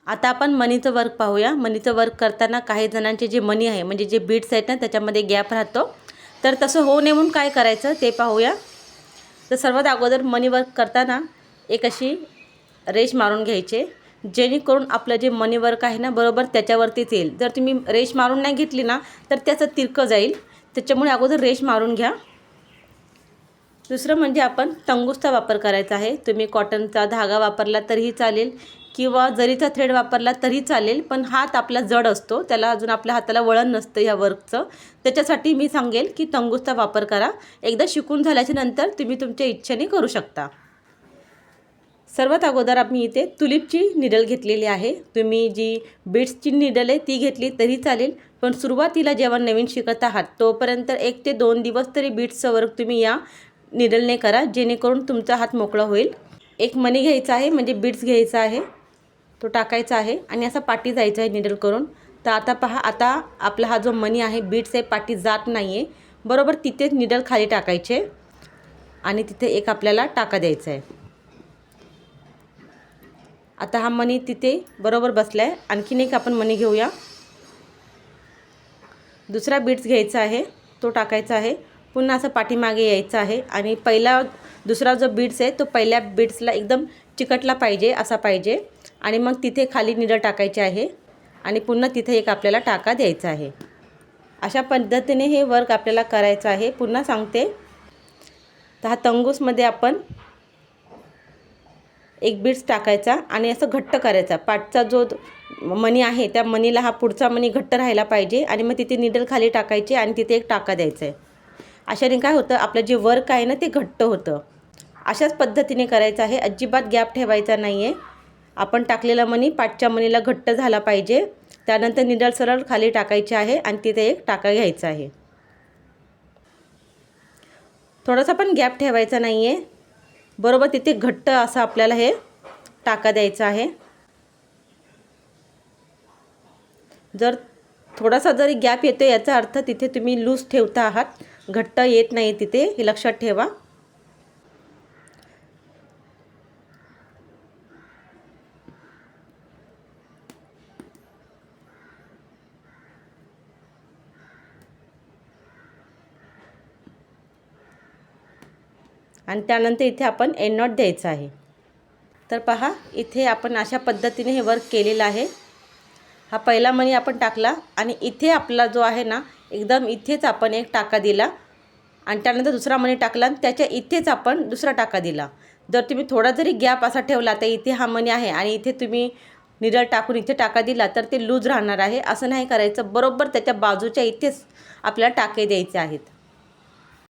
आता आपण मनीचं वर्क पाहूया। मनीचं वर्क करताना काही जणांचे जे मनी आहे म्हणजे जे बीड्स आहेत ना त्याच्यामध्ये गॅप राहतो, तर तसं होऊ नये म्हणून काय करायचं ते पाहूया। तर सर्वात अगोदर मनी वर्क करताना एक अशी रेष मारून घ्यायचे, जेणेकरून आपलं जे मनी वर्क आहे ना बरोबर त्याच्यावरतीच येईल। जर तुम्ही रेष मारून नाही घेतली ना तर त्याचं तिरकं जाईल, त्याच्यामुळे अगोदर रेष मारून घ्या। दुसरं म्हणजे आपण टंगूसचा वापर करायचा आहे। तुम्ही कॉटनचा धागा वापरला तरीही चालेल किंवा जरीचा थ्रेड वापरला तरी चालेल, पण हात आपला जड असतो, त्याला अजून आपल्या हाताला वळण नसतं ह्या वर्कचं, त्याच्यासाठी मी सांगेल की टंगूसचा वापर करा। एकदा शिकून झाल्याच्या नंतर तुम्ही तुमच्या इच्छेने करू शकता। सर्वात अगोदर आम्ही इथे तुलिपची निडल घेतलेली आहे। तुम्ही जी बीड्सची निडल आहे ती घेतली तरी चालेल, पण सुरुवातीला जेव्हा नवीन शिकत आहात तोपर्यंत 1 ते 2 दिवस तरी बीड्सचं वर्क तुम्ही या निडलने करा, जेणेकरून तुमचा हात मोकळा होईल। एक मनी घ्यायचा आहे म्हणजे बीड्स घ्यायचा आहे, तो टाकायचा आहे आणि असा पाठी जायचा आहे निडल करून। तर आता पहा, आता आपला हा जो मनी आहे बीड्स आहे पाठी जात नाही आहे, बरोबर तिथेच निडल खाली टाकायचे आणि तिथे एक आपल्याला टाका द्यायचा आहे। आता हा मनी तिथे बरोबर बसला आहे। आणखीन एक आपण मनी घेऊया, दुसरा बीड्स घ्यायचा आहे, तो टाकायचा आहे, पुन्हा असं पाठीमागे यायचं आहे आणि दुसरा जो बीड्स आहे तो पहिल्या बीड्सला एकदम चिकटला पाहिजे, असा पाहिजे, आणि मग तिथे खाली निडल टाकायचे आहे आणि पुन्हा तिथे एक आपल्याला टाका द्यायचा आहे। अशा पद्धतीने हे वर्क आपल्याला करायचं आहे। पुन्हा सांगते, तर हा तंगूसमध्ये आपण एक बीड्स टाकायचा आणि असं घट्ट करायचा। पाठचा जो मनी आहे त्या मनीला हा पुढचा मनी घट्ट राहायला पाहिजे आणि मग तिथे निडल खाली टाकायचे आणि तिथे एक टाका द्यायचा आहे। अशाने काय होतं, आपलं जे वर्क आहे ना ते घट्ट होतं। अशाच पद्धतीने करायचं आहे, अजिबात गॅप ठेवायचा नाही आहे। आपण टाकलेला मनी पाठच्या मनीला घट्ट झाला पाहिजे, त्यानंतर निडल सरळ खाली टाकायचे आहे आणि तिथे एक टाका घ्यायचा आहे। थोडासा पण गॅप ठेवायचा नाही आहे, बरोबर तिथे घट्ट असं आपल्याला हे टाका द्यायचा आहे। जर थोडासा जरी गॅप येतो याचा अर्थ तिथे तुम्ही लूज ठेवता आहात, घट्ट येत नाही तिथे, हे लक्षात ठेवा। आणि त्यानंतर इथे आपण एंड नॉट द्यायचा आहे। तर पहा, इथे आपण अशा पद्धतीने हे वर्क केलेलं आहे। हा पहिला मनी आपण टाकला आणि इथे आपला जो आहे ना एकदम इथेच आपण एक टाका दिला आणि त्यानंतर दुसरा मनी टाकला आणि त्याच्या इथेच आपण दुसरा टाका दिला। जर तुम्ही थोडा जरी गॅप असा ठेवला तर इथे हा मनी आहे आणि इथे तुम्ही निडल टाकून इथे टाका दिला तर ते लूज राहणार आहे। असं नाही करायचं, बरोबर त्याच्या बाजूच्या इथेच आपल्याला टाके द्यायचे आहेत।